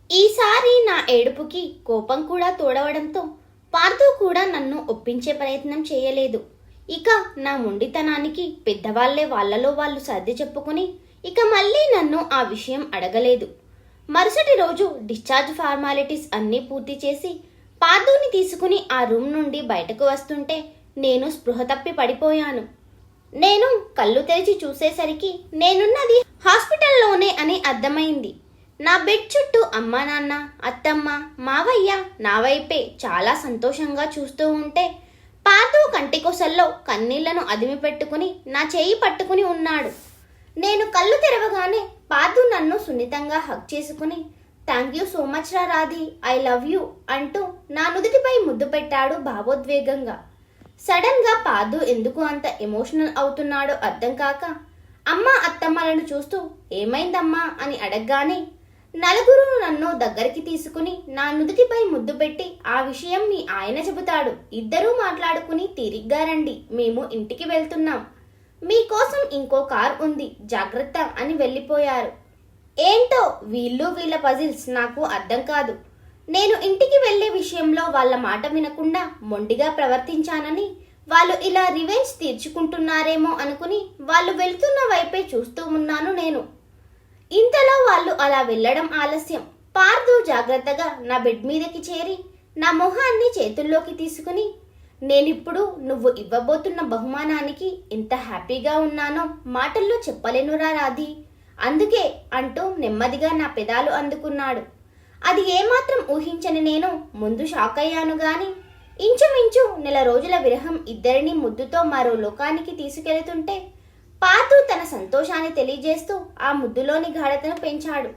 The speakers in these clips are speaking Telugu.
ఈసారి నా ఏడుపుకి కోపం కూడా తోడవడంతో పార్థు కూడా నన్ను ఒప్పించే ప్రయత్నం చేయలేదు. ఇక నా మొండితనానికి పెద్దవాళ్లే వాళ్ళలో వాళ్ళు సర్ది చెప్పుకుని ఇక మళ్ళీ నన్ను ఆ విషయం అడగలేదు. మరుసటి రోజు డిశ్చార్జ్ ఫార్మాలిటీస్ అన్నీ పూర్తి చేసి పార్థుని తీసుకుని ఆ రూమ్ నుండి బయటకు వస్తుంటే నేను స్పృహ తప్పి పడిపోయాను. నేను కళ్ళు తెరిచి చూసేసరికి నేనున్నది హాస్పిటల్లోనే అని అర్థమైంది. నా బెడ్ చుట్టూ అమ్మా నాన్న, అత్తమ్మ, మావయ్య నా వైపే చాలా సంతోషంగా చూస్తూ ఉంటే పార్థు కంటికొసల్లో కన్నీళ్లను అదిమి పెట్టుకుని నా చేయి పట్టుకుని ఉన్నాడు. నేను కళ్ళు తెరవగానే పార్థు నన్ను సున్నితంగా హగ్ చేసుకుని థ్యాంక్ యూ సో మచ్ రా రాధి, ఐ లవ్ యూ అంటూ నా నుదుటిపై ముద్దు పెట్టాడు భావోద్వేగంగా. సడన్ గా పార్థు ఎందుకు అంత ఎమోషనల్ అవుతున్నాడో అర్థం కాక అమ్మ అత్తమ్మలను చూస్తూ ఏమైందమ్మా అని అడగగానే నలుగురు నన్ను దగ్గరికి తీసుకుని నా నుదుటిపై ముద్దు పెట్టి ఆ విషయం మీ ఆయన చెబుతాడు, ఇద్దరూ మాట్లాడుకుని తీరిగ్గా రండి, మేము ఇంటికి వెళ్తున్నాం, మీకోసం ఇంకో కార్ ఉంది, జాగ్రత్త అని వెళ్ళిపోయారు. ఏంటో వీళ్ళ పజిల్స్ నాకు అర్థం కాదు. నేను ఇంటికి వెళ్లే విషయంలో వాళ్ళ మాట వినకుండా మొండిగా ప్రవర్తించానని వాళ్ళు ఇలా రివెంజ్ తీర్చుకుంటున్నారేమో అనుకుని వాళ్ళు వెళ్తున్న వైపే చూస్తూ ఉన్నాను నేను. ఇంతలో వాళ్ళు అలా వెళ్ళడం ఆలస్యం. పార్థు జాగ్రత్తగా నా బెడ్ మీదకి చేరి నా మొహాన్ని చేతుల్లోకి తీసుకుని నేనిప్పుడు నువ్వు ఇవ్వబోతున్న బహుమానానికి ఎంత హ్యాపీగా ఉన్నానో మాటల్లో చెప్పలేనురా రాధి, అందుకే అంటూ నెమ్మదిగా నా పెదాలు అందుకున్నాడు. అది ఏమాత్రం ఊహించని నేను ముందు షాక్ అయ్యాను గాని ఇంచుమించు నెల రోజుల విరహం ఇద్దరిని ముద్దుతో మరో లోకానికి తీసుకెళ్తుంటే పార్థు తన సంతోషాన్ని తెలియజేస్తూ ఆ ముద్దులోని గాఢతను పెంచాడు.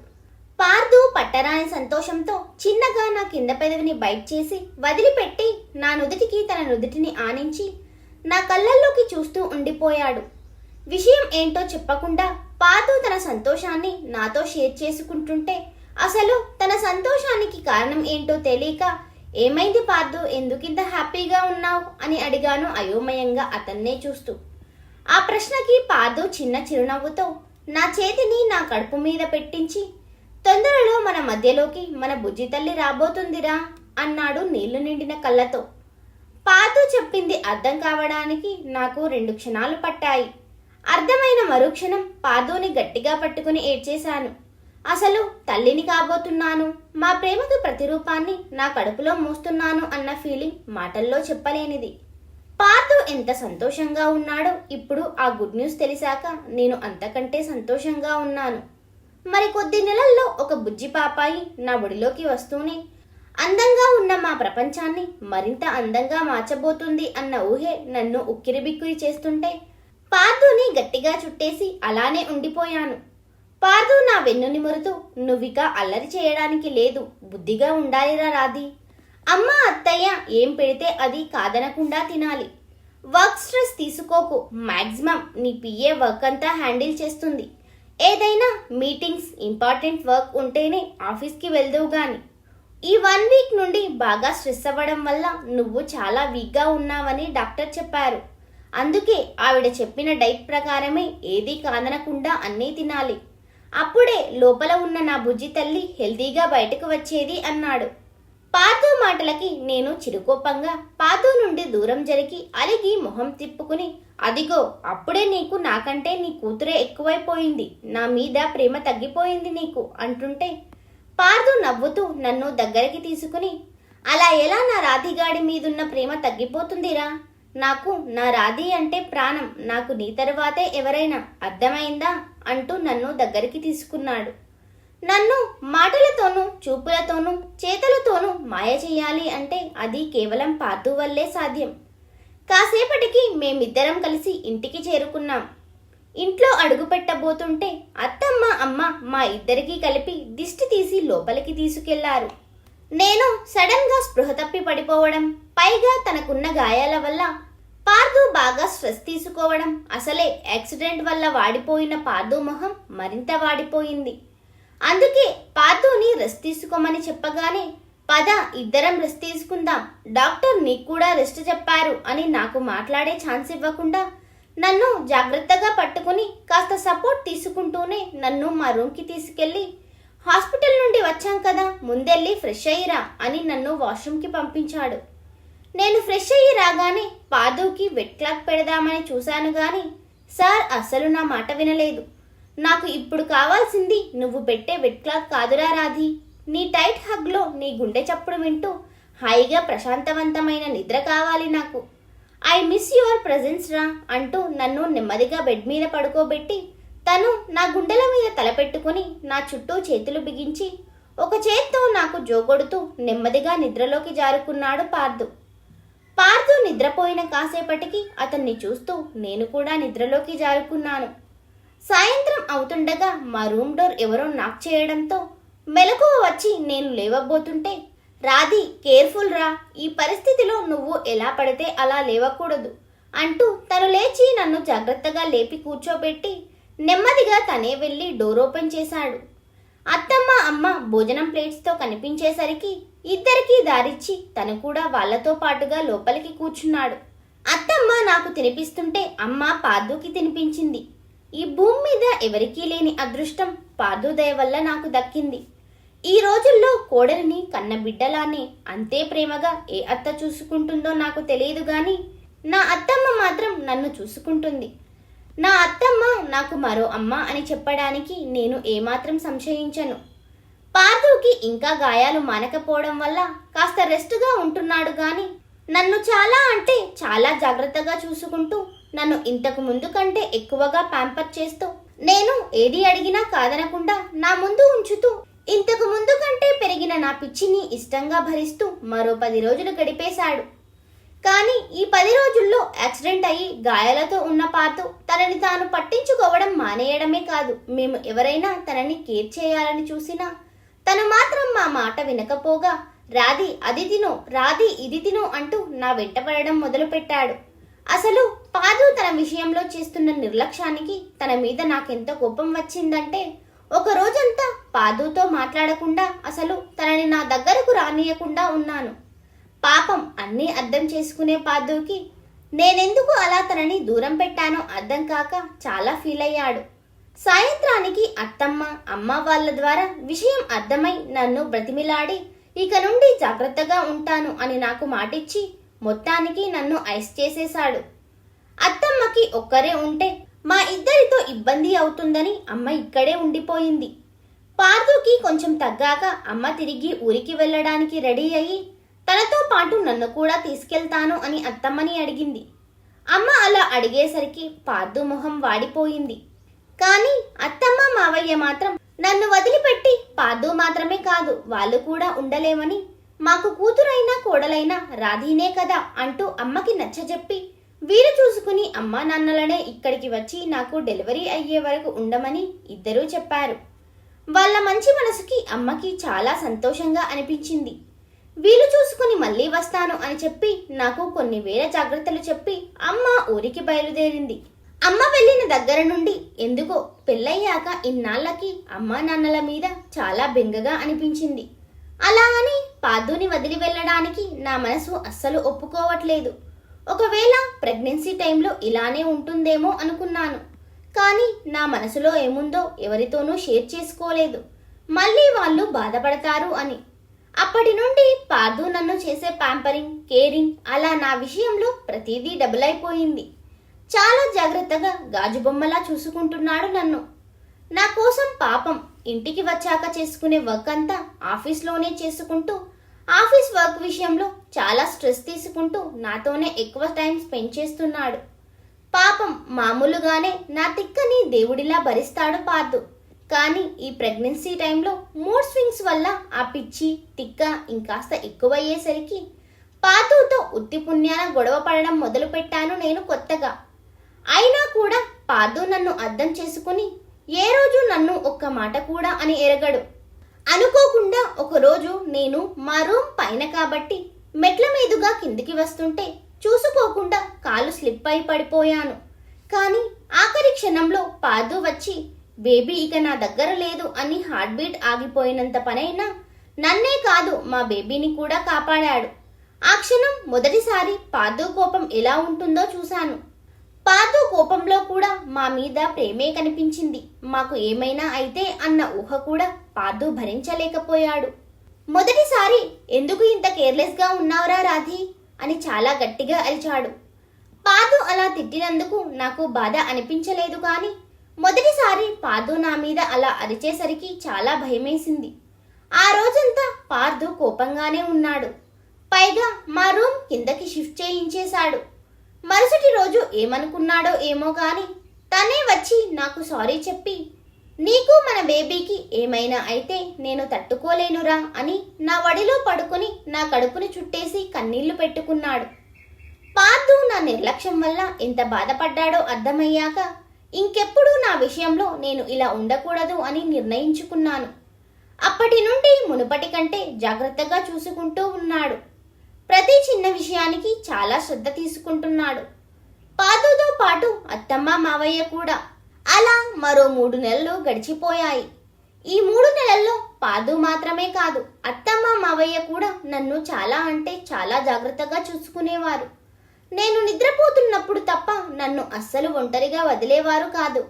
పార్థు పట్టరాని సంతోషంతో చిన్నగా నా కింద పెదవిని బైట్ చేసి వదిలిపెట్టి నా నుదుటికి తన నుదుటిని ఆనించి నా కళ్ళల్లోకి చూస్తూ ఉండిపోయాడు. విషయం ఏంటో చెప్పకుండా పార్థు తన సంతోషాన్ని నాతో షేర్ చేసుకుంటుంటే అసలు తన సంతోషానికి కారణం ఏంటో తెలియక ఏమైంది పార్థు, ఎందుకింత హ్యాపీగా ఉన్నావు అని అడిగాను అయోమయంగా అతన్నే చూస్తూ. ఆ ప్రశ్నకి పార్థు చిన్న చిరునవ్వుతో నా చేతిని నా కడుపు మీద పెట్టించి తొందరలో మన మధ్యలోకి మన బుజ్జి తల్లి రాబోతుందిరా అన్నాడు నీళ్లు నిండిన కళ్ళతో. పార్థు చెప్పింది అర్థం కావడానికి నాకు 2 క్షణాలు పట్టాయి. అర్థమైన మరుక్షణం పార్థుని గట్టిగా పట్టుకుని ఏడ్చేశాను. అసలు తల్లిని కాబోతున్నాను, మా ప్రేమకు ప్రతిరూపాన్ని నా కడుపులో మోస్తున్నాను అన్న ఫీలింగ్ మాటల్లో చెప్పలేనిది. పార్థు ఎంత సంతోషంగా ఉన్నాడో ఇప్పుడు ఆ గుడ్ న్యూస్ తెలిసాక నేను అంతకంటే సంతోషంగా ఉన్నాను. మరి కొద్ది నెలల్లో ఒక బుజ్జి పాపాయి నా ఒడిలోకి వస్తూనే అందంగా ఉన్న మా ప్రపంచాన్ని మరింత అందంగా మార్చబోతుంది అన్న ఊహే నన్ను ఉక్కిరిబిక్కిరి చేస్తుంటే పార్థుని గట్టిగా చుట్టేసి అలానే ఉండిపోయాను. పార్థు నా వెన్ను నిమురుతూ నువ్విక అల్లరి చేయడానికి లేదు, బుద్ధిగా ఉండాలిరా రాధి, అమ్మ అత్తయ్య ఏం పెడితే అది కాదనకుండా తినాలి, వర్క్ స్ట్రెస్ తీసుకోకు, మాక్సిమం నీ పిఏ వర్క్ అంతా హ్యాండిల్ చేస్తుంది, ఏదైనా మీటింగ్స్ ఇంపార్టెంట్ వర్క్ ఉంటేనే ఆఫీస్కి వెళ్దువు గాని, ఈ 1 వీక్ నుండి బాగా స్ట్రెస్ అవ్వడం వల్ల నువ్వు చాలా వీక్గా ఉన్నావని డాక్టర్ చెప్పారు, అందుకే ఆవిడ చెప్పిన డైట్ ప్రకారమే ఏదీ కాదనకుండా అన్నీ తినాలి, అప్పుడే లోపల ఉన్న నా బుజ్జి తల్లి హెల్తీగా బయటకు వచ్చేది అన్నాడు. పార్థు మాటలకి నేను చిరుకోపంగా పార్థు నుండి దూరం జరిగి అలిగి మొహం తిప్పుకుని అదిగో అప్పుడే నీకు నాకంటే నీ కూతురే ఎక్కువైపోయింది, నా మీద ప్రేమ తగ్గిపోయింది నీకు అంటుంటే పార్థు నవ్వుతూ నన్ను దగ్గరికి తీసుకుని అలా ఎలా నా రాధిగాడి మీదున్న ప్రేమ తగ్గిపోతుందిరా, నాకు నా రాధి అంటే ప్రాణం, నాకు నీ తరువాతే ఎవరైనా, అర్థమైందా అంటూ నన్ను దగ్గరికి తీసుకున్నాడు. నన్ను మాటలతోనూ చూపులతోనూ చేతలతోనూ మాయ చేయాలి అంటే అది కేవలం పార్థు వల్లే సాధ్యం. కాసేపటికి మేమిద్దరం కలిసి ఇంటికి చేరుకున్నాం. ఇంట్లో అడుగు పెట్టబోతుంటే అత్తమ్మ అమ్మ మా ఇద్దరికీ కలిపి దిష్టి తీసి లోపలికి తీసుకెళ్లారు. నేను సడన్ గా స్పృహ తప్పి పడిపోవడం, పైగా తనకున్న గాయాల వల్ల పార్థు బాగా స్ట్రెస్ తీసుకోవడం, అసలే యాక్సిడెంట్ వల్ల వాడిపోయిన పార్థు మొహం మరింత వాడిపోయింది. అందుకే పార్థుని రెస్ట్ తీసుకోమని చెప్పగానే పద ఇద్దరం రెస్ట్ తీసుకుందాం, డాక్టర్ నీకు కూడా రెస్ట్ చెప్పారు అని నాకు మాట్లాడే ఛాన్స్ ఇవ్వకుండా నన్ను జాగ్రత్తగా పట్టుకుని కాస్త సపోర్ట్ తీసుకుంటూనే నన్ను మా రూమ్కి తీసుకెళ్లి హాస్పిటల్ నుండి వచ్చాం కదా, ముందెళ్ళి ఫ్రెష్ అయ్యిరా అని నన్ను వాష్రూమ్కి పంపించాడు. నేను ఫ్రెష్ అయ్యి రాగానే పాదుకి వెట్ క్లాత్ పెడదామని చూశాను గాని సార్ అస్సలు నా మాట వినలేదు. నాకు ఇప్పుడు కావాల్సింది నువ్వు పెట్టే వెట్ క్లాత్ కాదురా రాధి, నీ టైట్ హగ్లో నీ గుండె చప్పుడు వింటూ హాయిగా ప్రశాంతవంతమైన నిద్ర కావాలి నాకు. ఐ మిస్ యువర్ ప్రెజెన్స్ రా అంటూ నన్ను నెమ్మదిగా బెడ్ మీద పడుకోబెట్టి తను నా గుండెల మీద తలపెట్టుకుని నా చుట్టూ చేతులు బిగించి ఒక చేత్తో నాకు జోగొడుతూ నెమ్మదిగా నిద్రలోకి జారుకున్నాడు పార్థు. పార్థు నిద్రపోయిన కాసేపటికి అతన్ని చూస్తూ నేను కూడా నిద్రలోకి జారుకున్నాను. సాయంత్రం అవుతుండగా మా రూమ్ డోర్ ఎవరో నాక్ చేయడంతో మెలకువ వచ్చి నేను లేవబోతుంటే, రాధి కేర్ఫుల్ రా, ఈ పరిస్థితిలో నువ్వు ఎలా పడితే అలా లేవకూడదు అంటూ తను లేచి నన్ను జాగ్రత్తగా లేపి కూర్చోబెట్టి నెమ్మదిగా తనే వెళ్ళి డోర్ ఓపెన్ చేశాడు. అత్తమ్మ అమ్మ భోజనం ప్లేట్స్తో కనిపించేసరికి ఇద్దరికీ దారిచ్చి తను కూడా వాళ్లతో పాటుగా లోపలికి కూర్చున్నాడు. అత్తమ్మ నాకు తినిపిస్తుంటే అమ్మ పార్థుకి తినిపించింది. ఈ భూమి మీద ఎవరికీ లేని అదృష్టం పార్థు దయ వల్ల నాకు దక్కింది. ఈ రోజుల్లో కోడలిని కన్న బిడ్డలానే అంతే ప్రేమగా ఏ అత్త చూసుకుంటుందో నాకు తెలియదు గాని నా అత్తమ్మ మాత్రం నన్ను చూసుకుంటుంది. నా అత్తమ్మ నాకు మరో అమ్మ అని చెప్పడానికి నేను ఏమాత్రం సంశయించను. పార్థుకి ఇంకా గాయాలు మానకపోవడం వల్ల కాస్త రెస్ట్గా ఉంటున్నాడు గాని నన్ను చాలా అంటే చాలా జాగ్రత్తగా చూసుకుంటూ నన్ను ఇంతకు ముందు కంటే ఎక్కువగా ప్యాంపర్ చేస్తూ నేను ఏది అడిగినా కాదనకుండా నా ముందు ఉంచుతూ ఇంతకు ముందు కంటే పెరిగిన నా పిచ్చిని ఇష్టంగా భరిస్తూ మరో 10 రోజులు గడిపేశాడు. కానీ ఈ 10 రోజుల్లో యాక్సిడెంట్ అయ్యి గాయాలతో ఉన్న పార్థు తనని తాను పట్టించుకోవడం మానేయడమే కాదు, మేము ఎవరైనా తనని కేర్ చేయాలని చూసినా తను మాత్రం మా మాట వినకపోగా రాధి అది తిను, రాధి ఇది తిను అంటూ నా వెంటపడడం మొదలుపెట్టాడు. అసలు పార్థు తన విషయంలో చేస్తున్న నిర్లక్ష్యానికి తన మీద నాకెంత కోపం వచ్చిందంటే ఒక రోజంతా పార్థుతో మాట్లాడకుండా అసలు తనని నా దగ్గరకు రానియకుండా ఉన్నాను. పాపం అన్నీ అర్థం చేసుకునే పార్థుకి నేనెందుకు అలా తనని దూరం పెట్టానో అర్థం కాక చాలా ఫీల్ అయ్యాడు. సాయంత్రానికి అత్తమ్మ అమ్మ వాళ్ళ ద్వారా విషయం అర్థమై నన్ను బ్రతిమిలాడి ఇక నుండి జాగ్రత్తగా ఉంటాను అని నాకు మాటిచ్చి మొత్తానికి నన్ను ఐస్ చేసేశాడు. అత్తమ్మకి ఒక్కరే ఉంటే మా ఇద్దరితో ఇబ్బంది అవుతుందని అమ్మ ఇక్కడే ఉండిపోయింది. పార్థుకి కొంచెం తగ్గాక అమ్మ తిరిగి ఊరికి వెళ్ళడానికి రెడీ అయ్యి తనతో పాటు నన్ను కూడా తీసుకెళ్తాను అని అత్తమ్మని అడిగింది. అమ్మ అలా అడిగేసరికి పార్థు మొహం వాడిపోయింది. కానీ అత్తమ్మ మావయ్య మాత్రం నన్ను వదిలిపెట్టి పార్థు మాత్రమే కాదు వాళ్ళు కూడా ఉండలేమని, మాకు కూతురైనా కోడలైనా రాధీనే కదా అంటూ అమ్మకి నచ్చజెప్పి వీలు చూసుకుని అమ్మా నాన్నలనే ఇక్కడికి వచ్చి నాకు డెలివరీ అయ్యే వరకు ఉండమని ఇద్దరూ చెప్పారు. వాళ్ళ మంచి మనసుకి అమ్మకి చాలా సంతోషంగా అనిపించింది. వీలు చూసుకుని మళ్ళీ వస్తాను అని చెప్పి నాకు కొన్ని వేల జాగ్రత్తలు చెప్పి అమ్మ ఊరికి బయలుదేరింది. అమ్మ వెళ్ళిన దగ్గర నుండి ఎందుకో పెళ్ళయ్యాక ఇన్నాళ్ళకి అమ్మా నాన్నల మీద చాలా బెంగగా అనిపించింది. అలా అని పార్థుని వదిలి వెళ్ళడానికి నా మనసు అస్సలు ఒప్పుకోవట్లేదు. ఒకవేళ ప్రెగ్నెన్సీ టైంలో ఇలానే ఉంటుందేమో అనుకున్నాను. కానీ నా మనసులో ఏముందో ఎవరితోనూ షేర్ చేసుకోలేదు, మళ్ళీ వాళ్ళు బాధపడతారు అని. అప్పటి నుండి పార్థు నన్ను చేసే ప్యాంపరింగ్, కేరింగ్ అలా నా విషయంలో ప్రతిదీ డబుల్ అయిపోయింది. చాలా జాగ్రత్తగా గాజు బొమ్మలా చూసుకుంటున్నాడు నన్ను. నా కోసం పాపం ఇంటికి వచ్చాక చేసుకునే వర్క్ అంతా ఆఫీస్లోనే చేసుకుంటూ ఆఫీస్ వర్క్ విషయంలో చాలా స్ట్రెస్ తీసుకుంటూ నాతోనే ఎక్కువ టైం స్పెండ్ చేస్తున్నాడు. పాపం మామూలుగానే నా తిక్కని దేవుడిలా భరిస్తాడు పార్థు. కానీ ఈ ప్రెగ్నెన్సీ టైంలో మూడ్ స్వింగ్స్ వల్ల ఆ పిచ్చి తిక్క ఇంకాస్త ఎక్కువయ్యేసరికి పార్థుతో ఉత్తి పుణ్యాన గొడవ పడడం మొదలు పెట్టాను నేను కొత్తగా. అయినా కూడా పార్థు నన్ను అర్థం చేసుకుని ఏ రోజు నన్ను ఒక్క మాట కూడా అని ఎరగడు. అనుకోకుండా ఒకరోజు నేను మా రూమ్ పైన కాబట్టి మెట్ల మీదుగా కిందికి వస్తుంటే చూసుకోకుండా కాలు స్లిప్ అయి పడిపోయాను. కానీ ఆఖరి క్షణంలో పార్థు వచ్చి బేబీ ఇక నా దగ్గర లేదు అని హార్ట్ బీట్ ఆగిపోయినంత పనైనా నన్నే కాదు మా బేబీని కూడా కాపాడాడు. ఆ క్షణం మొదటిసారి పార్థు కోపం ఎలా ఉంటుందో చూశాను. పార్థు కోపంలో కూడా మా మీద ప్రేమే కనిపించింది. మాకు ఏమైనా అయితే అన్న ఊహ కూడా పార్థు భరించలేకపోయాడు. మొదటిసారి ఎందుకు ఇంత కేర్లెస్గా ఉన్నావురా రాధి అని చాలా గట్టిగా అరిచాడు. పార్థు అలా తిట్టినందుకు నాకు బాధ అనిపించలేదు, కానీ మొదటిసారి పార్థు నా మీద అలా అరిచేసరికి చాలా భయమేసింది. ఆ రోజంతా పార్థు కోపంగానే ఉన్నాడు. పైగా మా రూమ్ కిందకి షిఫ్ట్ చేయించేశాడు. మరుసటి రోజు ఏమనుకున్నాడో ఏమో కానీ తనే వచ్చి నాకు సారీ చెప్పి, నీకు మన బేబీకి ఏమైనా అయితే నేను తట్టుకోలేనురా అని నా వడిలో పడుకుని నా కడుపుని చుట్టేసి కన్నీళ్లు పెట్టుకున్నాడు. పార్థు నా నిర్లక్ష్యం వల్ల ఎంత బాధపడ్డాడో అర్థమయ్యాక ఇంకెప్పుడు నా విషయంలో నేను ఇలా ఉండకూడదు అని నిర్ణయించుకున్నాను. అప్పటి నుండి మునుపటి కంటే జాగ్రత్తగా చూసుకుంటూ ఉన్నాడు. ప్రతి చిన్న విషయానికి చాలా శ్రద్ధ తీసుకుంటున్నాడు. పార్థుతో పాటు అత్తమ్మ మావయ్య కూడా. అలా మరో 3 నెలలు గడిచిపోయాయి. ఈ 3 నెలల్లో పార్థు మాత్రమే కాదు, అత్తమ్మ మావయ్య కూడా నన్ను చాలా అంటే చాలా జాగ్రత్తగా చూసుకునేవారు. నేను నిద్రపోతున్నప్పుడు తప్ప నన్ను అస్సలు ఒంటరిగా వదిలేవారు కాదు.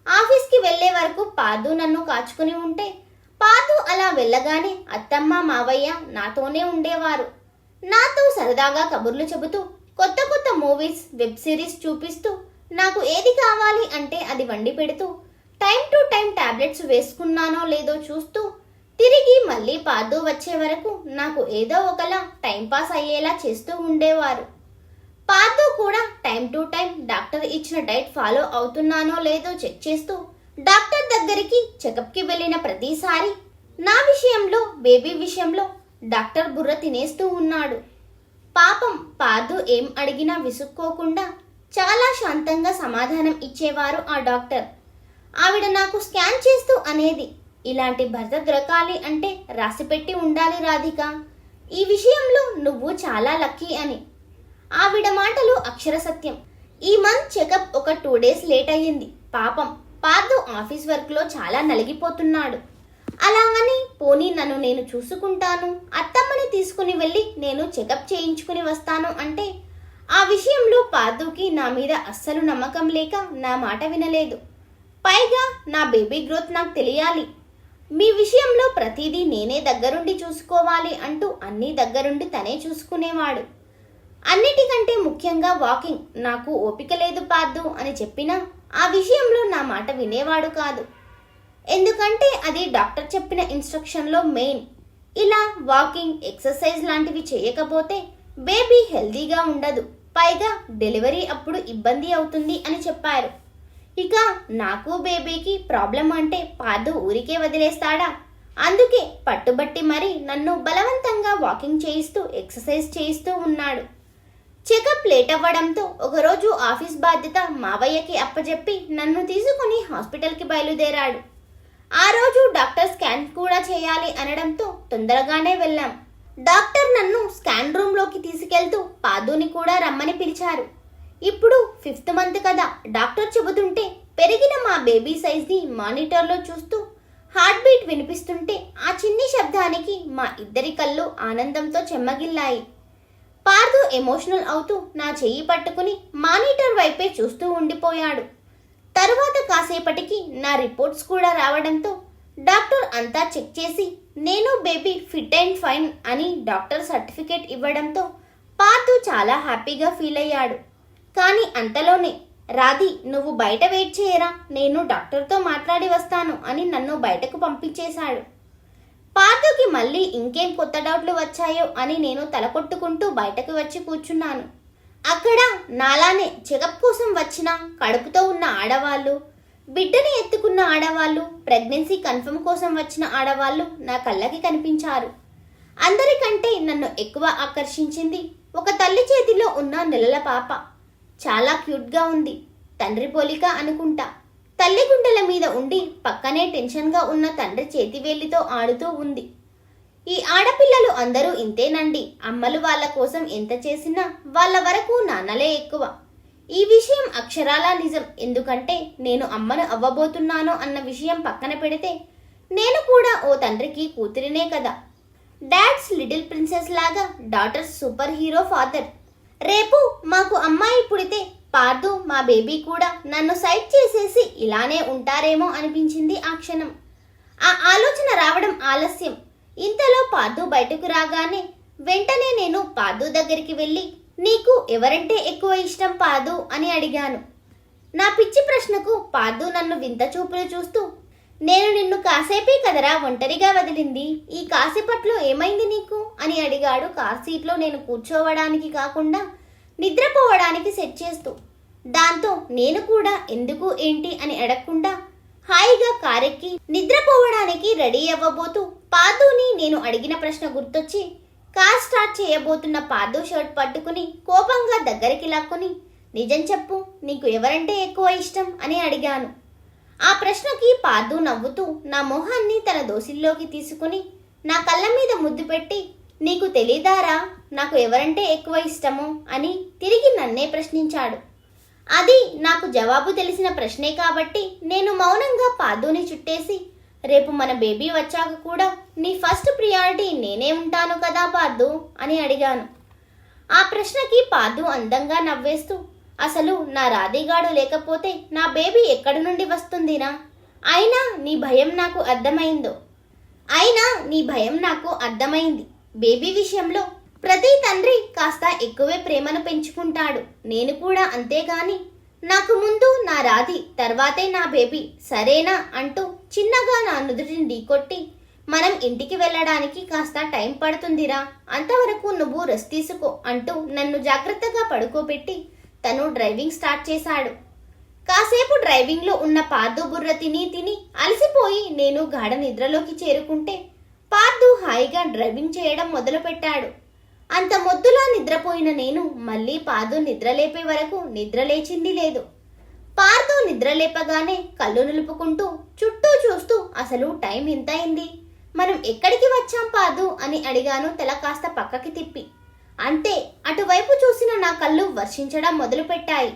ఆఫీస్కి వెళ్లే వరకు పార్థు నన్ను కాచుకుని ఉంటే, పార్థు అలా వెళ్ళగానే అత్తమ్మ మావయ్య నాతోనే ఉండేవారు. నాతో సరదాగా కబుర్లు చెబుతూ కొత్త కొత్త మూవీస్, వెబ్ సిరీస్ చూపిస్తూ నాకు ఏది కావాలి అంటే అది వండి పెడుతూ టైం టు టైం టాబ్లెట్స్ వేసుకున్నానో లేదో చూస్తూ తిరిగి మళ్ళీ పార్థు వచ్చే వరకు నాకు ఏదో ఒకలా టైంపాస్ అయ్యేలా చేస్తూ ఉండేవారు. పార్థు కూడా టైం టు టైం డాక్టర్ ఇచ్చిన డైట్ ఫాలో అవుతున్నానో లేదో చెక్ చేస్తూ డాక్టర్ దగ్గరికి చెకప్కి వెళ్ళిన ప్రతిసారి నా విషయంలో, బేబీ విషయంలో డాక్టర్ బుర్ర తినేస్తూ ఉన్నాడు. పాపం పార్థు ఏం అడిగినా విసుక్కోకుండా చాలా శాంతంగా సమాధానం ఇచ్చేవారు ఆ డాక్టర్. ఆవిడ నాకు స్కాన్ చేస్తూ అనేది, ఇలాంటి భర్త దొరకాలి అంటే రాసిపెట్టి ఉండాలి రాధిక, ఈ విషయంలో నువ్వు చాలా లక్కీ అని. ఆవిడ మాటలు అక్షర సత్యం. ఈ మంత్ చెకప్ ఒక 2 డేస్ లేట్ అయ్యింది. పాపం పార్థు ఆఫీస్ వర్క్లో చాలా నలిగిపోతున్నాడు. అలా అని పోనీ నన్ను నేను చూసుకుంటాను, అత్తమ్మని తీసుకుని వెళ్ళి నేను చెకప్ చేయించుకుని వస్తాను అంటే ఆ విషయంలో పార్థుకి నా మీద అస్సలు నమ్మకం లేక నా మాట వినలేదు. పైగా నా బేబీ గ్రోత్ నాకు తెలియాలి, మీ విషయంలో ప్రతిదీ నేనే దగ్గరుండి చూసుకోవాలి అంటూ అన్నీ దగ్గరుండి తనే చూసుకునేవాడు. అన్నిటికంటే ముఖ్యంగా వాకింగ్. నాకు ఓపిక లేదు పార్థు అని చెప్పినా ఆ విషయంలో నా మాట వినేవాడు కాదు. ఎందుకంటే అది డాక్టర్ చెప్పిన ఇన్స్ట్రక్షన్లో మెయిన్. ఇలా వాకింగ్, ఎక్సర్సైజ్ లాంటివి చేయకపోతే బేబీ హెల్దీగా ఉండదు, పైగా డెలివరీ అప్పుడు ఇబ్బంది అవుతుంది అని చెప్పారు. ఇక నాకు బేబీకి ప్రాబ్లం అంటే పార్థు ఊరికే వదిలేస్తాడా? అందుకే పట్టుబట్టి మరి నన్ను బలవంతంగా వాకింగ్ చేయిస్తూ ఎక్సర్సైజ్ చేయిస్తూ ఉన్నాడు. చెకప్ లేట్ అవ్వడంతో ఒకరోజు ఆఫీస్ బాధ్యత మావయ్యకి అప్పచెప్పి నన్ను తీసుకుని హాస్పిటల్కి బయలుదేరాడు. ఆ రోజు డాక్టర్ స్కాన్ కూడా చేయాలి అనడంతో తొందరగానే వెళ్ళాం. డాక్టర్ నన్ను స్కాన్ రూమ్లోకి తీసుకెళ్తూ పార్థుని కూడా రమ్మని పిలిచారు. ఇప్పుడు 5th మంత్ కదా, డాక్టర్ చెబుతుంటే పెరిగిన మా బేబీ సైజ్ని మానిటర్లో చూస్తూ హార్ట్ బీట్ వినిపిస్తుంటే ఆ చిన్ని శబ్దానికి మా ఇద్దరి కళ్ళు ఆనందంతో చెమ్మగిల్లాయి. పార్థు ఎమోషనల్ అవుతూ నా చెయ్యి పట్టుకుని మానిటర్ వైపే చూస్తూ ఉండిపోయాడు. తరువాత కాసేపటికి నా రిపోర్ట్స్ కూడా రావడంతో డాక్టర్ అంతా చెక్ చేసి నేను బేబీ ఫిట్ అండ్ ఫైన్ అని డాక్టర్ సర్టిఫికేట్ ఇవ్వడంతో పార్థు చాలా హ్యాపీగా ఫీల్ అయ్యాడు. కానీ అంతలోనే, రాధి నువ్వు బయట వెయిట్ చేయరా, నేను డాక్టర్తో మాట్లాడి వస్తాను అని నన్ను బయటకు పంపించేశాడు. పార్థుకి మళ్ళీ ఇంకేం కొత్త డౌట్లు వచ్చాయో అని నేను తలకొట్టుకుంటూ బయటకు వచ్చి కూర్చున్నాను. అక్కడ నాలానే చెకప్ కోసం వచ్చిన కడుపుతో ఉన్న ఆడవాళ్ళు, బిడ్డని ఎత్తుకున్న ఆడవాళ్ళు, ప్రెగ్నెన్సీ కన్ఫర్మ్ కోసం వచ్చిన ఆడవాళ్ళు నా కళ్ళకి కనిపించారు. అందరికంటే నన్ను ఎక్కువ ఆకర్షించింది ఒక తల్లి చేతిలో ఉన్న నెలల పాప. చాలా క్యూట్గా ఉంది, తండ్రి పోలిక అనుకుంటా. తల్లి గుండెల మీద ఉండి పక్కనే టెన్షన్గా ఉన్న తండ్రి చేతివేలితో ఆడుతూ ఉంది. ఈ ఆడపిల్లలు అందరూ ఇంతేనండి, అమ్మలు వాళ్ళ కోసం ఎంత చేసినా వాళ్ళ వరకు నాన్నలే ఎక్కువ. ఈ విషయం అక్షరాలా నిజం. ఎందుకంటే నేను అమ్మను అవ్వబోతున్నాను అన్న విషయం పక్కన పెడితే నేను కూడా ఓ తండ్రికి కూతురినే కదా. డాడ్స్ లిటిల్ ప్రిన్సెస్ లాగా డాటర్స్ సూపర్ హీరో ఫాదర్. రేపు మాకు అమ్మాయి పుడితే పార్దు మా బేబీ కూడా నన్ను సైడ్ చేసేసి ఇలానే ఉంటారేమో అనిపించింది ఆ క్షణం. ఆ ఆలోచన రావడం ఆలస్యం. ఇంతలో పార్దు బయటకు రాగానే వెంటనే నేను పార్దు దగ్గరికి వెళ్ళి, నీకు ఎవరంటే ఎక్కువ ఇష్టం పార్దు అని అడిగాను. నా పిచ్చి ప్రశ్నకు పార్దు నన్ను వింత చూపులు చూస్తూ, నేను నిన్ను కాసేపే కదరా ఒంటరిగా వదిలింది, ఈ కాసేపట్లో ఏమైంది నీకు అని అడిగాడు కార్ సీట్లో నేను కూర్చోవడానికి కాకుండా నిద్రపోవడానికి సెట్ చేస్తూ. దాంతో నేను కూడా ఎందుకు ఏంటి అని అడగకుండా హాయిగా కారెక్కి నిద్రపోవడానికి రెడీ అవ్వబోతూ పార్దుని నేను అడిగిన ప్రశ్న గుర్తొచ్చి కార్ స్టార్ట్ చేయబోతున్న పార్దు షర్ట్ పట్టుకుని కోపంగా దగ్గరికి లాక్కుని, నిజం చెప్పు, నీకు ఎవరంటే ఎక్కువ ఇష్టం అని అడిగాను. ఆ ప్రశ్నకి పార్దు నవ్వుతూ నా మొహాన్ని తన దోసిల్లోకి తీసుకుని నా కళ్ళ మీద ముద్దు పెట్టి, నీకు తెలీదారా నాకు ఎవరంటే ఎక్కువ ఇష్టమో అని తిరిగి నన్నే ప్రశ్నించాడు. అది నాకు జవాబు తెలిసిన ప్రశ్నే కాబట్టి నేను మౌనంగా పార్దుని చుట్టేసి, రేపు మన బేబీ వచ్చాక కూడా నీ ఫస్ట్ ప్రియారిటీ నేనే ఉంటాను కదా పార్దు అని అడిగాను. ఆ ప్రశ్నకి పార్దు అందంగా నవ్వేస్తూ, అసలు నా రాధిగాడు లేకపోతే నా బేబీ ఎక్కడి నుండి వస్తుందినా? అయినా నీ భయం నాకు అర్థమైంది. బేబీ విషయంలో ప్రతి తండ్రి కాస్త ఎక్కువే ప్రేమను పెంచుకుంటాడు. నేను కూడా అంతేగాని నాకు ముందు నా రాధి, తర్వాతే నా బేబీ, సరేనా అంటూ చిన్నగా నా నుదుటిని ఢీకొట్టి, మనం ఇంటికి వెళ్ళడానికి కాస్త టైం పడుతుందిరా, అంతవరకు నువ్వు రెస్ట్ తీసుకో అంటూ నన్ను జాగ్రత్తగా పడుకోబెట్టి తను డ్రైవింగ్ స్టార్ట్ చేశాడు. కాసేపు డ్రైవింగ్లో ఉన్న పార్దు బుర్ర తిని అలసిపోయి నేను గాఢ నిద్రలోకి చేరుకుంటే పార్దు హాయిగా డ్రైవింగ్ చేయడం మొదలుపెట్టాడు. అంత మొద్దులా నిద్రపోయిన నేను మళ్ళీ పార్దు నిద్రలేపే వరకు నిద్రలేచింది లేదు. పార్దు నిద్రలేపగానే కళ్ళు నిలుపుకుంటూ చుట్టూ చూస్తూ, అసలు టైం ఎంత అయింది, మనం ఎక్కడికి వచ్చాం పార్దు అని అడిగాను తల కాస్త పక్కకి తిప్పి. అంతే, అటువైపు చూసిన నా కళ్ళు వర్షించడం మొదలుపెట్టాయి.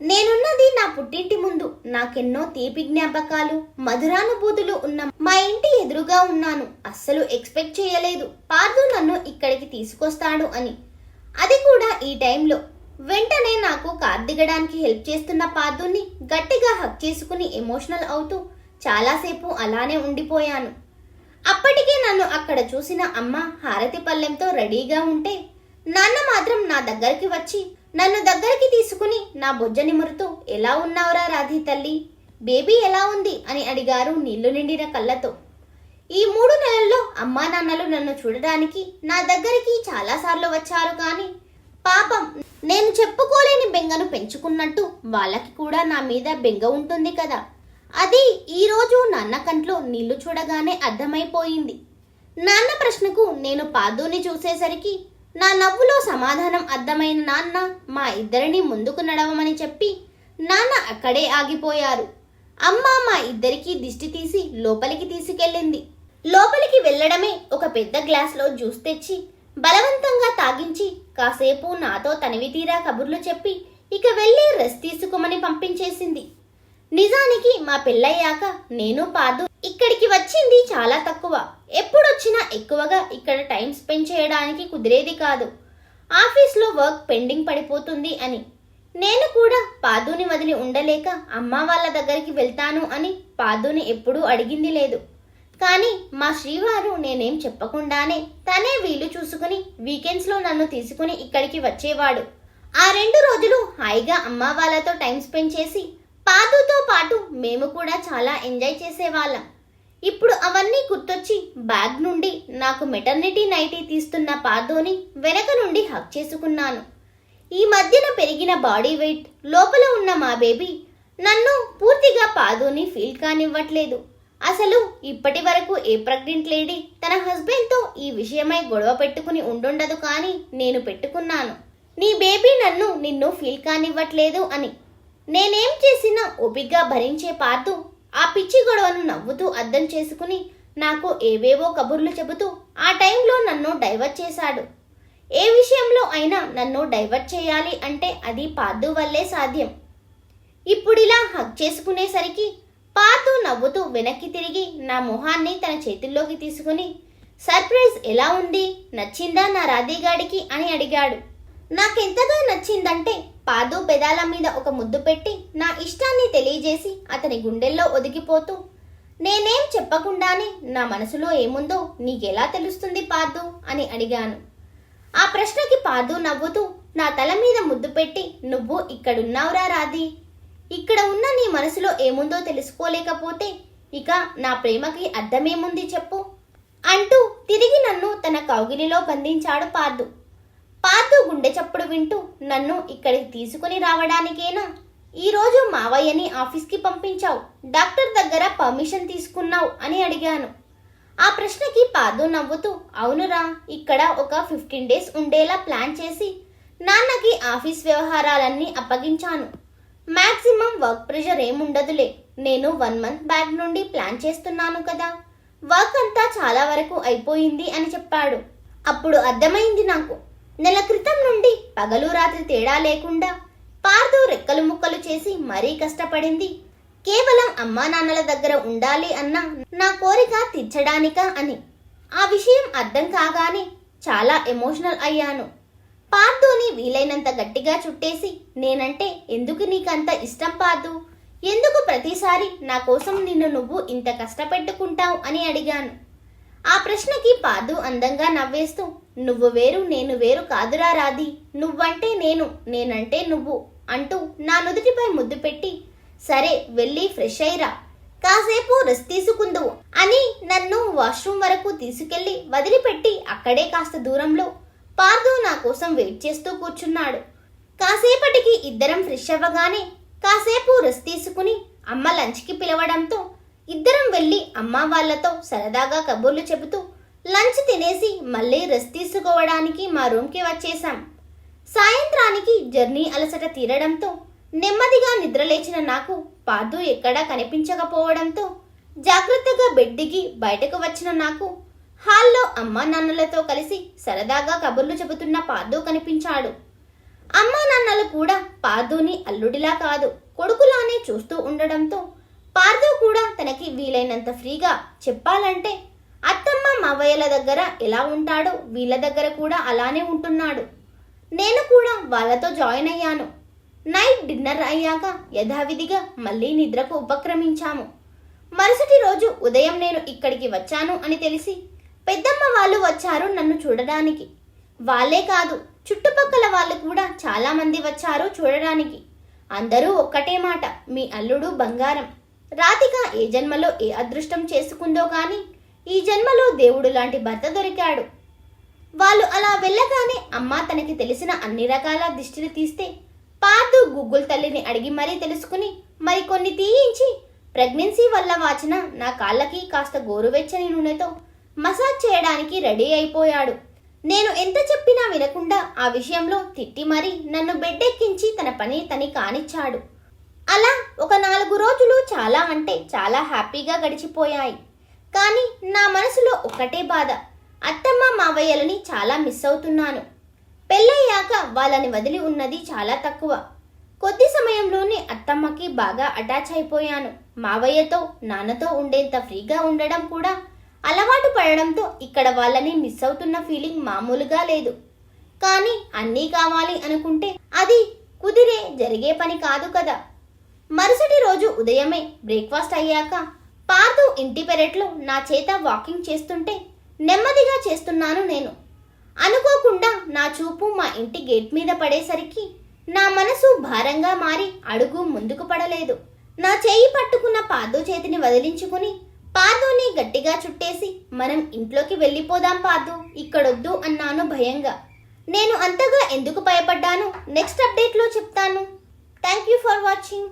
నేనున్నది నా పుట్టింటి ముందు. నాకెన్నో తీపి జ్ఞాపకాలు, మధురానుభూతులు ఉన్న మా ఇంటి ఎదురుగా ఉన్నాను. అస్సలు ఎక్స్పెక్ట్ చేయలేదు పార్దు నన్ను ఇక్కడికి తీసుకొస్తాడు అని, అది కూడా ఈ టైంలో. వెంటనే నాకు కార్ దిగడానికి హెల్ప్ చేస్తున్న పార్దుని గట్టిగా హక్ చేసుకుని ఎమోషనల్ అవుతూ చాలాసేపు అలానే ఉండిపోయాను. అప్పటికే నన్ను అక్కడ చూసిన అమ్మ హారతి పళ్ళెంతో రెడీగా ఉంటే నాన్న మాత్రం నా దగ్గరికి వచ్చి నన్ను దగ్గరికి తీసుకుని నా బొజ్జ నిమురుతూ, ఎలా ఉన్నావురా రాధి తల్లి, బేబీ ఎలా ఉంది అని అడిగారు నీళ్లు నిండిన కళ్ళతో. ఈ 3 నెలల్లో అమ్మా నాన్నలు నన్ను చూడడానికి నా దగ్గరికి చాలాసార్లు వచ్చారు, కానీ పాపం నేను చెప్పుకోలేని బెంగను పెంచుకున్నట్టు వాళ్ళకి కూడా నా మీద బెంగ ఉంటుంది కదా. అది ఈరోజు నాన్న కంట్లో నీళ్లు చూడగానే అర్థమైపోయింది. నాన్న ప్రశ్నకు నేను పార్దుని చూసేసరికి నా నవ్వులో సమాధానం అర్థమైన నాన్న మా ఇద్దరిని ముందుకు నడవమని చెప్పి నాన్న అక్కడే ఆగిపోయారు. అమ్మ మా ఇద్దరికి దిష్టి తీసి లోపలికి తీసుకెళ్ళింది. లోపలికి వెళ్ళడమే ఒక పెద్ద గ్లాస్లో జ్యూస్ తెచ్చి బలవంతంగా తాగించి కాసేపు నాతో తనివి తీరా కబుర్లు చెప్పి ఇక వెళ్ళి రెస్ట్ తీసుకోమని పంపించేసింది. నిజానికి మా పెళ్ళయ్యాక నేను పార్దు ఇక్కడికి వచ్చింది చాలా తక్కువ. ఎప్పుడొచ్చినా ఎక్కువగా ఇక్కడ టైం స్పెండ్ చేయడానికి కుదిరేది కాదు. ఆఫీస్లో వర్క్ పెండింగ్ పడిపోతుంది అని. నేను కూడా పార్దుని వదిలి ఉండలేక అమ్మ వాళ్ళ దగ్గరికి వెళ్తాను అని పార్దుని ఎప్పుడూ అడిగింది లేదు. కానీ మా శ్రీవారు నేనేం చెప్పకుండానే తనే వీలు చూసుకుని వీకెండ్స్లో నన్ను తీసుకుని ఇక్కడికి వచ్చేవాడు. ఆ 2 రోజులు హాయిగా అమ్మ వాళ్ళతో టైం స్పెండ్ చేసి పార్దుతో పాటు మేము కూడా చాలా ఎంజాయ్ చేసేవాళ్ళం. ఇప్పుడు అవన్నీ గుర్తొచ్చి బ్యాగ్ నుండి నాకు మెటర్నిటీ నైటీ తీస్తున్న పార్దుని వెనక నుండి హక్ చేసుకున్నాను. ఈ మధ్యన పెరిగిన బాడీ వెయిట్, లోపల ఉన్న మా బేబీ నన్ను పూర్తిగా పార్దుని ఫీల్ కానివ్వట్లేదు. అసలు ఇప్పటి వరకు ఏ ప్రెగ్నెంట్ లేడీ తన హస్బెండ్తో ఈ విషయమై గొడవ పెట్టుకుని ఉండుండదు, కానీ నేను పెట్టుకున్నాను. నీ బేబీ నిన్ను ఫీల్ కానివ్వట్లేదు అని. నేనేం చేసినా ఓపిగ్గా భరించే పార్దు ఆ పిచ్చి గొడవను నవ్వుతూ అర్థం చేసుకుని నాకు ఏవేవో కబుర్లు చెబుతూ ఆ టైంలో నన్ను డైవర్ట్ చేశాడు. ఏ విషయంలో అయినా నన్ను డైవర్ట్ చేయాలి అంటే అది పార్దు వల్లే సాధ్యం. ఇప్పుడిలా హక్ చేసుకునేసరికి పార్దు నవ్వుతూ వెనక్కి తిరిగి నా మొహాన్ని తన చేతుల్లోకి తీసుకుని, సర్ప్రైజ్ ఎలా ఉంది, నచ్చిందా నా రాధేగాడికి అని అడిగాడు. నాకెంతగా నచ్చిందంటే పాదు పెదాల మీద ఒక ముద్దు పెట్టి నా ఇష్టాన్ని తెలియజేసి అతని గుండెల్లో ఒదిగిపోతూ, నేనేం చెప్పకుండానే నా మనసులో ఏముందో నీకెలా తెలుస్తుంది పాదు అని అడిగాను. ఆ ప్రశ్నకి పాదు నవ్వుతూ నా తల మీద ముద్దు పెట్టి, నువ్వు ఇక్కడున్నావురా రాధి, ఇక్కడ ఉన్న నీ మనసులో ఏముందో తెలుసుకోలేకపోతే ఇక నా ప్రేమకి అర్థమేముంది చెప్పు అంటూ తిరిగి నన్ను తన కౌగిలిలో బంధించాడు పాదు. పాదు గుండె చప్పుడు వింటూ, నన్ను ఇక్కడికి తీసుకుని రావడానికేనా ఈరోజు మావయ్యని ఆఫీస్కి పంపించావు, డాక్టర్ దగ్గర పర్మిషన్ తీసుకున్నావు అని అడిగాను. ఆ ప్రశ్నకి పాదు నవ్వుతూ, అవునురా, ఇక్కడ ఒక 15 days ఉండేలా ప్లాన్ చేసి నాన్నకి ఆఫీస్ వ్యవహారాలన్నీ అప్పగించాను. మాక్సిమం వర్క్ ప్రెషర్ ఏముండదులే, నేను 1 month బ్యాక్ నుండి ప్లాన్ చేస్తున్నాను కదా, వర్క్ అంతా చాలా వరకు అయిపోయింది అని చెప్పాడు. అప్పుడు అర్థమైంది నాకు, నెల క్రితం నుండి పగలు రాత్రి తేడా లేకుండా పార్దు రెక్కలు ముక్కలు చేసి మరీ కష్టపడింది కేవలం అమ్మా నాన్నల దగ్గర ఉండాలి అన్న నా కోరిక తీర్చడానిక అని. ఆ విషయం అర్థం కాగానే చాలా ఎమోషనల్ అయ్యాను. పార్దుని వీలైనంత గట్టిగా చుట్టేసి, నేనంటే ఎందుకు నీకంత ఇష్టం పార్దు, ఎందుకు ప్రతిసారి నా కోసం నిన్ను నువ్వు ఇంత కష్టపెట్టుకుంటావు అని అడిగాను. ఆ ప్రశ్నకి పార్దు అందంగా నవ్వేస్తూ, నువ్వు వేరు నేను వేరు కాదురా రాధి, నువ్వంటే నేను, నేనంటే నువ్వు అంటూ నా నుదుటిపై ముద్దు పెట్టి, సరే వెళ్ళి ఫ్రెష్ అయ్యిరా, కాసేపు రెస్ట్ తీసుకుందువు అని నన్ను వాష్రూమ్ వరకు తీసుకెళ్లి వదిలిపెట్టి అక్కడే కాస్త దూరంలో పార్దు నా కోసం వెయిట్ చేస్తూ కూర్చున్నాడు. కాసేపటికి ఇద్దరం ఫ్రెష్ అవ్వగానే కాసేపు రెస్ట్ తీసుకుని అమ్మ లంచ్కి పిలవడంతో ఇద్దరం వెళ్ళి అమ్మ వాళ్ళతో సరదాగా కబుర్లు చెబుతూ లంచ్ తినేసి మళ్ళీ రెస్ట్ తీసుకోవడానికి మా రూమ్కి వచ్చేసాం. సాయంత్రానికి జర్నీ అలసట తీరడంతో నెమ్మదిగా నిద్రలేచిన నాకు పార్దు ఎక్కడా కనిపించకపోవడంతో జాగ్రత్తగా బెడ్ దిగి బయటకు వచ్చిన నాకు హాల్లో అమ్మా నాన్నలతో కలిసి సరదాగా కబుర్లు చెబుతున్న పార్దు కనిపించాడు. అమ్మా నాన్నలు కూడా పార్దుని అల్లుడిలా కాదు కొడుకులానే చూస్తూ ఉండడంతో పార్దు కూడా తనకి వీలైనంత ఫ్రీగా, చెప్పాలంటే అత్తమ్మ మావయ్యల దగ్గర ఎలా ఉంటాడో వీళ్ళ దగ్గర కూడా అలానే ఉంటున్నాడు. నేను కూడా వాళ్ళతో జాయిన్ అయ్యాను. నైట్ డిన్నర్ అయ్యాక యథావిధిగా మళ్ళీ నిద్రకు ఉపక్రమించాము. మరుసటి రోజు ఉదయం నేను ఇక్కడికి వచ్చాను అని తెలిసి పెద్దమ్మ వాళ్ళు వచ్చారు నన్ను చూడడానికి. వాళ్ళే కాదు, చుట్టుపక్కల వాళ్ళు కూడా చాలా మంది వచ్చారు చూడడానికి. అందరూ ఒక్కటే మాట, మీ అల్లుడు బంగారం, రాధిక ఏ జన్మలో ఏ అదృష్టం చేసుకుందో కానీ ఈ జన్మలో దేవుడు లాంటి భర్త దొరికాడు. వాళ్ళు అలా వెళ్ళగానే అమ్మ తనకి తెలిసిన అన్ని రకాల దిష్టిని తీస్తే పార్దు గూగుల్ తల్లిని అడిగి మరీ తెలుసుకుని మరికొన్ని తీయించి ప్రెగ్నెన్సీ వల్ల వాచిన నా కాళ్ళకి కాస్త గోరువెచ్చని నూనెతో మసాజ్ చేయడానికి రెడీ అయిపోయాడు. నేను ఎంత చెప్పినా వినకుండా ఆ విషయంలో తిట్టి మరీ నన్ను బెడ్ ఎక్కించి తన పని తని కానిచ్చాడు. అలా ఒక 4 రోజులు చాలా అంటే చాలా హ్యాపీగా గడిచిపోయాయి. కానీ నా మనసులో ఒక్కటే బాధ, అత్తమ్మ మావయ్యలని చాలా మిస్ అవుతున్నాను. పెళ్ళయ్యాక వాళ్ళని వదిలి ఉన్నది చాలా తక్కువ. కొద్ది సమయంలోనే అత్తమ్మకి బాగా అటాచ్ అయిపోయాను. మావయ్యతో నాన్నతో ఉండేంత ఫ్రీగా ఉండడం కూడా అలవాటు పడడంతో ఇక్కడ వాళ్ళని మిస్ అవుతున్న ఫీలింగ్ మామూలుగా లేదు. కానీ అన్నీ కావాలి అనుకుంటే అది కుదిరే జరిగే పని కాదు కదా. మరుసటి రోజు ఉదయమే బ్రేక్ఫాస్ట్ అయ్యాక పార్దు ఇంటి పెరట్లో నా చేత వాకింగ్ చేస్తుంటే నెమ్మదిగా చేస్తున్నాను నేను. అనుకోకుండా నా చూపు మా ఇంటి గేట్ మీద పడేసరికి నా మనసు భారంగా మారి అడుగు ముందుకు పడలేదు. నా చేయి పట్టుకున్న పార్దు చేతిని వదిలించుకుని పార్దుని గట్టిగా చుట్టేసి, మనం ఇంట్లోకి వెళ్ళిపోదాం పార్దు, ఇక్కడొద్దు అన్నాను భయంగా. నేను అంతగా ఎందుకు భయపడ్డాను నెక్స్ట్ అప్డేట్లో చెప్తాను. Thank you for watching.